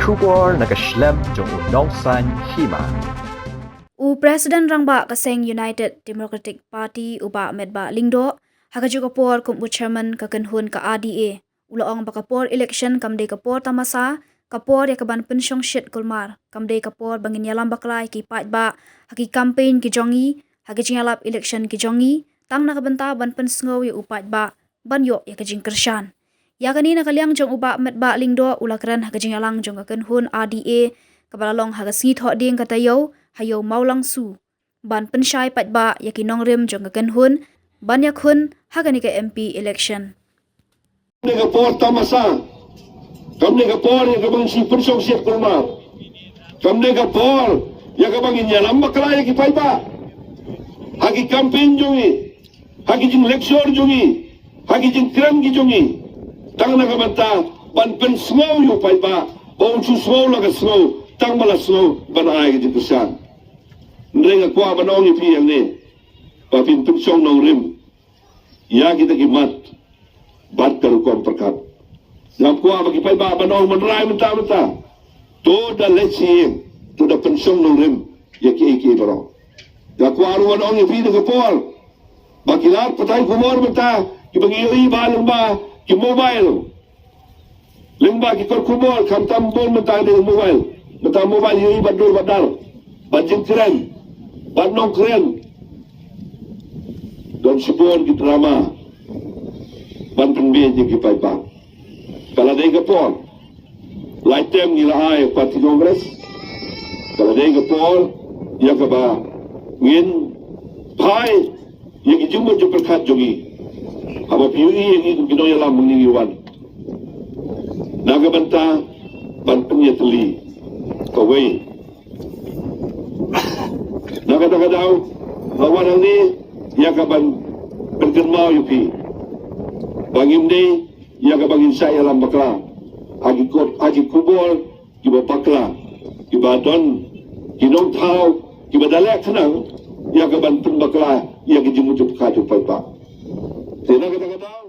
kubor nakaslem jong unongsan hima. Presiden Rangba Kaseng United Democratic Party uba medba lingdo hagaju kapor kumpu chairman kakenhun ka ADA ulaong bakapor election kamde kapor tamasa kapor yakaban pensyong shit kulmar kamde kapor bangin yalam baklai ki ba haki campaign ki jongi hagi jingalap election ki jongi tang nakabenta ban pensngo yu ba ban yo yakajing kershan yakani nakaliang jong uba medba lingdo ulakran hagi jingalang jong kakenhun ADA kabalalong hagasi thok ding katayo hayo maulang su ban pensyai ba yaki nongrim jong kakenhun ban yakhun hagani ka MP election Nega por tamasa, kam nega por yang kabang si pensong siap kulma, kam nega por yang kabang inyalam bakla yang kipai ba, hagi campaign jongi, hagi jing lecture jongi, hagi jing kram ki jongi, tang naga banta ban pen slow yu pai ba, bau chu slow laga slow, tang bala slow ban ay ki kusan, nega kuah banong ipi yang ni, papin pensong nong rim, ya kita kimat. Bat karukom perkat. Yang kuah bagi pai ba banong menerai mentah-mentah. Tu dah leci, tu dah pensong nongrim, ya ki barong. Yang kuah ruan ong yang video kepol. Bagi lar petai kumor mentah, ki bagi yoi ba lengba, ki mobile. Lengba ki kor kumor, kam tambol mentah dengan mobile. Mentah mobile yoi badur badal. Bajing keren, bat nong keren. Dan sebon ki drama. Banten biar je kipai bang. Kalau dia kepol, lifetime nila ay parti kongres. Kalau dia kepol, ia keba ngin pai yang ijumbo jo perkat jogi. Apa piui yang itu kino yalam mengingiwan. Naga banta banten ya teli kawai. Naga daw lawan ni ia kaban bergermau yupi. Bangim ni, ia kabangin saya dalam bakla. Agi kubol, kiba bakla. Kiba don, kinong tau, kiba dalek kenang, ia kabantun bakla, ia kijimut kaju pai pak. Tena kata-kata.